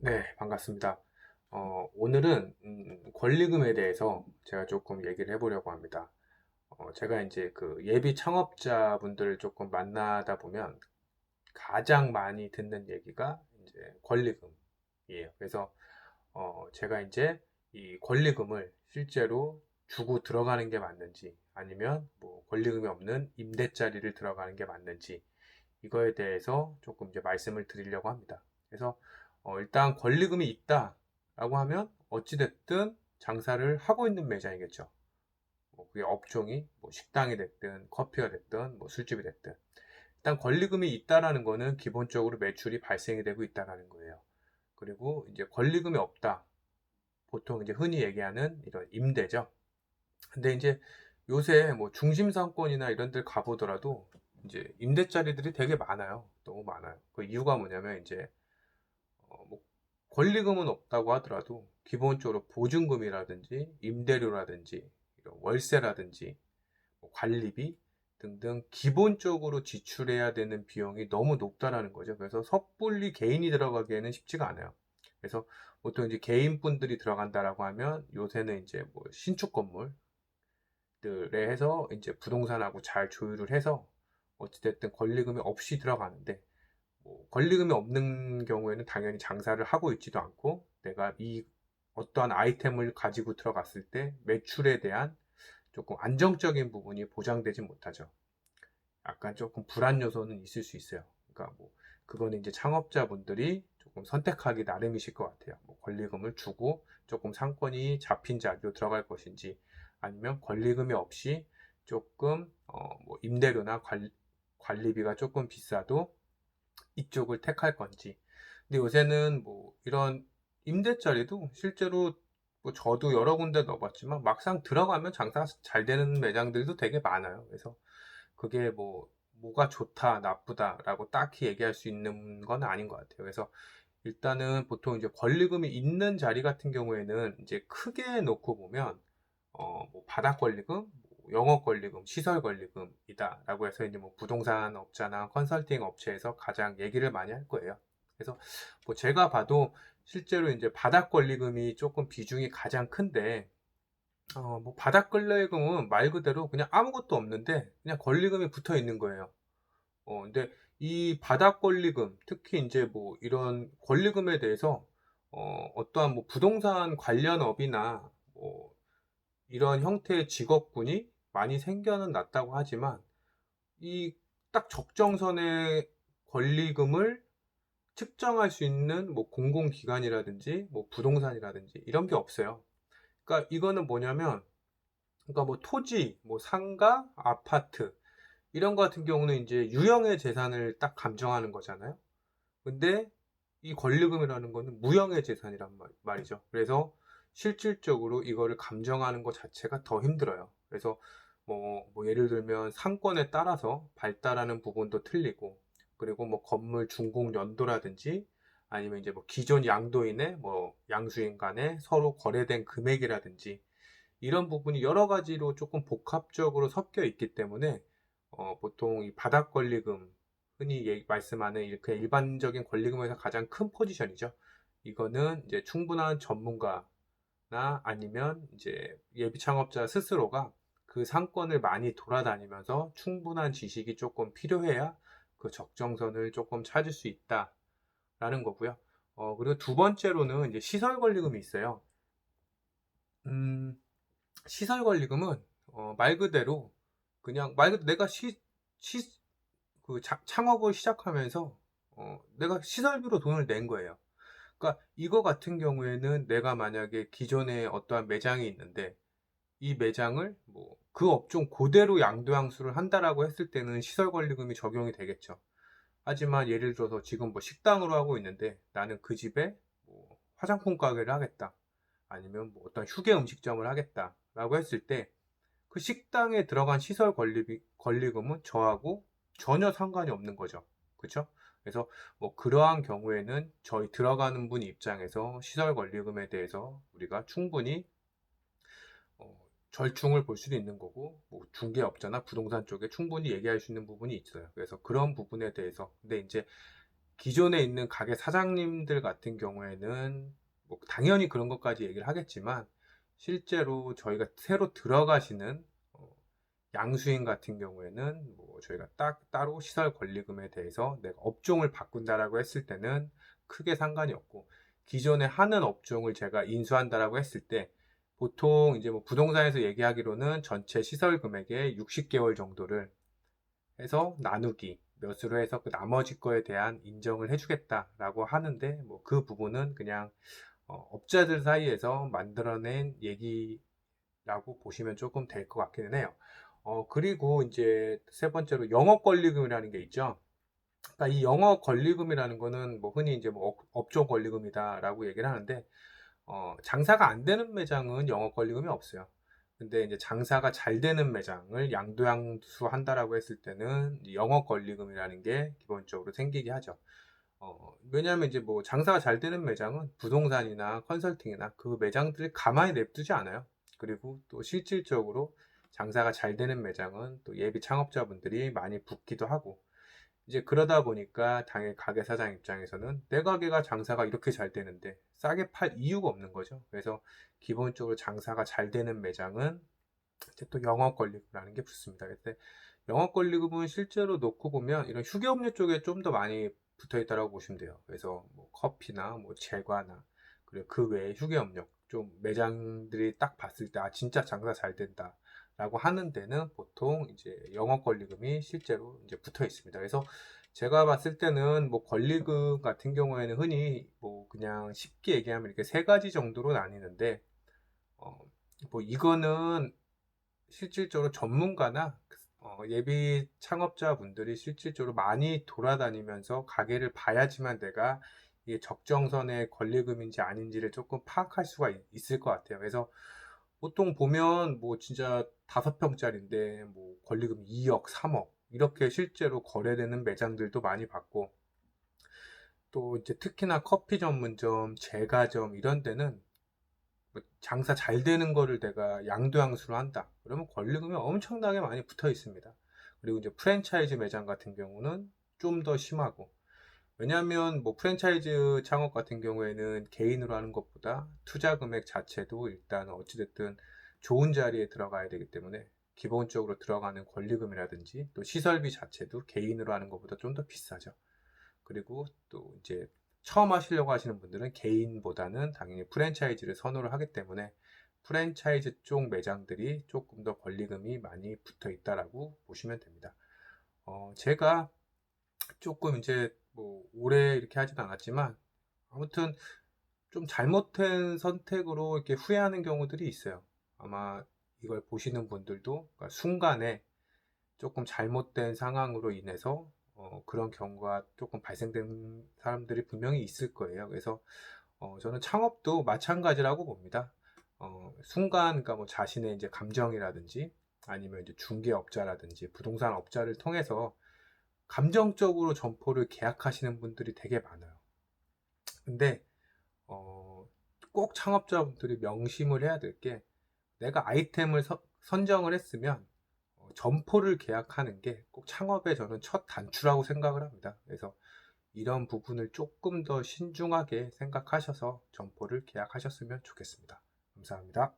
네, 반갑습니다. 오늘은 권리금에 대해서 제가 조금 얘기를 해보려고 합니다. 제가 이제 그 예비 창업자분들을 조금 만나다 보면 가장 많이 듣는 얘기가 이제 권리금이에요. 그래서 제가 이제 이 권리금을 실제로 주고 들어가는 게 맞는지 아니면 뭐 권리금이 없는 임대짜리를 들어가는 게 맞는지 이거에 대해서 조금 이제 말씀을 드리려고 합니다. 그래서 일단 권리금이 있다라고 하면 어찌됐든 장사를 하고 있는 매장이겠죠. 뭐 그게 업종이 뭐 식당이 됐든 커피가 됐든 뭐 술집이 됐든 일단 권리금이 있다라는 거는 기본적으로 매출이 발생이 되고 있다라는 거예요. 그리고 이제 권리금이 없다. 보통 이제 흔히 얘기하는 이런 임대죠. 근데 이제 요새 뭐 중심 상권이나 이런 데 가보더라도 이제 임대짜리들이 되게 많아요. 너무 많아요. 그 이유가 뭐냐면 이제 뭐 권리금은 없다고 하더라도 기본적으로 보증금이라든지 임대료라든지 이런 월세라든지 뭐 관리비 등등 기본적으로 지출해야 되는 비용이 너무 높다라는 거죠. 그래서 섣불리 개인이 들어가기에는 쉽지가 않아요. 그래서 보통 이제 개인분들이 들어간다라고 하면 요새는 이제 뭐 신축 건물들에 해서 이제 부동산하고 잘 조율을 해서 어찌됐든 권리금이 없이 들어가는데 뭐 권리금이 없는 경우에는 당연히 장사를 하고 있지도 않고 내가 이 어떠한 아이템을 가지고 들어갔을 때 매출에 대한 조금 안정적인 부분이 보장되지 못하죠. 약간 조금 불안 요소는 있을 수 있어요. 그러니까 뭐 그거는 이제 창업자분들이 조금 선택하기 나름이실 것 같아요. 뭐 권리금을 주고 조금 상권이 잡힌 자리로 들어갈 것인지 아니면 권리금이 없이 조금 뭐 임대료나 관리비가 조금 비싸도 이쪽을 택할 건지. 근데 요새는 뭐 이런 임대짜리도 실제로 뭐 저도 여러 군데 넣어봤지만 막상 들어가면 장사 잘 되는 매장들도 되게 많아요. 그래서 그게 뭐가 좋다, 나쁘다라고 딱히 얘기할 수 있는 건 아닌 것 같아요. 그래서 일단은 보통 이제 권리금이 있는 자리 같은 경우에는 이제 크게 놓고 보면 뭐 바닥 권리금, 뭐 영업 권리금, 시설 권리금이다라고 해서 이제 뭐 부동산 업자나 컨설팅 업체에서 가장 얘기를 많이 할 거예요. 그래서 뭐 제가 봐도 실제로 이제 바닥 권리금이 조금 비중이 가장 큰데 뭐 바닥 권리금은 말 그대로 그냥 아무것도 없는데 그냥 권리금이 붙어 있는 거예요. 근데 이 바닥 권리금, 특히 이제 뭐 이런 권리금에 대해서 어떠한 뭐 부동산 관련 업이나 뭐 이런 형태의 직업군이 많이 생겨는 났다고 하지만 이 딱 적정선의 권리금을 측정할 수 있는 뭐 공공기관이라든지 뭐 부동산이라든지 이런 게 없어요. 그러니까 이거는 뭐냐면 그러니까 뭐 토지, 뭐 상가, 아파트 이런 거 같은 경우는 이제 유형의 재산을 딱 감정하는 거잖아요. 근데 이 권리금이라는 거는 무형의 재산이란 말이죠. 그래서 실질적으로 이거를 감정하는 것 자체가 더 힘들어요. 그래서 뭐 예를 들면 상권에 따라서 발달하는 부분도 틀리고, 그리고 뭐 건물 준공 연도라든지 아니면 이제 뭐 기존 양도인의 뭐 양수인 간에 서로 거래된 금액이라든지 이런 부분이 여러 가지로 조금 복합적으로 섞여 있기 때문에 보통 이 바닥 권리금 흔히 말씀하는 이렇게 일반적인 권리금에서 가장 큰 포지션이죠. 이거는 이제 충분한 전문가나 아니면 이제 예비 창업자 스스로가 그 상권을 많이 돌아다니면서 충분한 지식이 조금 필요해야 그 적정선을 조금 찾을 수 있다라는 거고요. 그리고 두 번째로는 이제 시설 권리금이 있어요. 음, 시설 권리금은 말 그대로 그냥 말 그대로 내가 시, 창업을 시작하면서 내가 시설비로 돈을 낸 거예요. 그러니까 이거 같은 경우에는 내가 만약에 기존에 어떠한 매장이 있는데 이 매장을 뭐 그 업종 그대로 양도양수를 한다라고 했을 때는 시설 권리금이 적용이 되겠죠. 하지만 예를 들어서 지금 뭐 식당으로 하고 있는데 나는 그 집에 뭐 화장품 가게를 하겠다. 아니면 뭐 어떤 휴게 음식점을 하겠다라고 했을 때 그 식당에 들어간 시설 권리금은 저하고 전혀 상관이 없는 거죠. 그렇죠? 그래서 뭐 그러한 경우에는 저희 들어가는 분 입장에서 시설 권리금에 대해서 우리가 충분히 절충을 볼 수도 있는 거고 뭐 중개업자나 부동산 쪽에 충분히 얘기할 수 있는 부분이 있어요. 그래서 그런 부분에 대해서 근데 이제 기존에 있는 가게 사장님들 같은 경우에는 뭐 당연히 그런 것까지 얘기를 하겠지만, 실제로 저희가 새로 들어가시는 양수인 같은 경우에는 뭐 저희가 따로 시설 권리금에 대해서 내가 업종을 바꾼다라고 했을 때는 크게 상관이 없고, 기존에 하는 업종을 제가 인수한다라고 했을 때 보통 이제 뭐 부동산에서 얘기하기로는 전체 시설 금액의 60개월 정도를 해서 나누기 몇으로 해서 그 나머지 거에 대한 인정을 해주겠다라고 하는데, 뭐 그 부분은 그냥 업자들 사이에서 만들어낸 얘기라고 보시면 조금 될 것 같기는 해요. 그리고 이제 세 번째로 영업 권리금이라는 게 있죠. 그러니까 이 영업 권리금이라는 거는 뭐 흔히 이제 뭐 업종 권리금이다라고 얘기를 하는데, 장사가 안 되는 매장은 영업 권리금이 없어요. 근데 이제 장사가 잘 되는 매장을 양도양수 한다라고 했을 때는 이 영업 권리금이라는 게 기본적으로 생기게 하죠. 왜냐하면 이제 뭐 장사가 잘 되는 매장은 부동산이나 컨설팅이나 그 매장들을 가만히 냅두지 않아요. 그리고 또 실질적으로 장사가 잘 되는 매장은 또 예비 창업자분들이 많이 붙기도 하고, 이제 그러다 보니까 당연히 가게 사장 입장에서는 내 가게가 장사가 이렇게 잘 되는데 싸게 팔 이유가 없는 거죠. 그래서 기본적으로 장사가 잘 되는 매장은 이제 또 영업권리금이라는 게 붙습니다. 근데 영업권리금은 실제로 놓고 보면 이런 휴게업료 쪽에 좀 더 많이 붙어 있다고 보시면 돼요. 그래서 뭐 커피나 뭐 제과나, 그리고 그 외에 휴게업료 좀 매장들이 딱 봤을 때 아 진짜 장사 잘 된다 라고 하는 데는 보통 이제 영업권리금이 실제로 이제 붙어 있습니다. 그래서 제가 봤을 때는 뭐 권리금 같은 경우에는 흔히 뭐 그냥 쉽게 얘기하면 이렇게 세 가지 정도로 나뉘는데, 어, 뭐 이거는 실질적으로 전문가나 예비 창업자분들이 실질적으로 많이 돌아다니면서 가게를 봐야지만 내가 이게 적정선의 권리금인지 아닌지를 조금 파악할 수가 있을 것 같아요. 그래서 보통 보면 뭐 진짜 5평짜리인데 뭐 권리금 2억, 3억 이렇게 실제로 거래되는 매장들도 많이 봤고, 또 이제 특히나 커피 전문점, 제과점 이런 데는 뭐 장사 잘 되는 거를 내가 양도양수로 한다. 그러면 권리금이 엄청나게 많이 붙어 있습니다. 그리고 이제 프랜차이즈 매장 같은 경우는 좀 더 심하고, 왜냐하면 뭐 프랜차이즈 창업 같은 경우에는 개인으로 하는 것보다 투자 금액 자체도 일단 어찌됐든 좋은 자리에 들어가야 되기 때문에 기본적으로 들어가는 권리금이라든지 또 시설비 자체도 개인으로 하는 것보다 좀 더 비싸죠. 그리고 또 이제 처음 하시려고 하시는 분들은 개인보다는 당연히 프랜차이즈를 선호를 하기 때문에 프랜차이즈 쪽 매장들이 조금 더 권리금이 많이 붙어 있다라고 보시면 됩니다. 제가 조금 이제 뭐 오래 이렇게 하진 않았지만 아무튼 좀 잘못된 선택으로 이렇게 후회하는 경우들이 있어요. 아마 이걸 보시는 분들도 그러니까 순간에 조금 잘못된 상황으로 인해서 그런 경우가 조금 발생된 사람들이 분명히 있을 거예요. 그래서 저는 창업도 마찬가지라고 봅니다. 순간, 그러니까 뭐 자신의 이제 감정이라든지 아니면 이제 중개업자라든지 부동산 업자를 통해서 감정적으로 점포를 계약하시는 분들이 되게 많아요. 근데 어, 꼭 창업자분들이 명심을 해야 될 게, 내가 아이템을 선정을 했으면 점포를 계약하는 게 꼭 창업의 저는 첫 단추라고 생각을 합니다. 그래서 이런 부분을 조금 더 신중하게 생각하셔서 점포를 계약하셨으면 좋겠습니다. 감사합니다.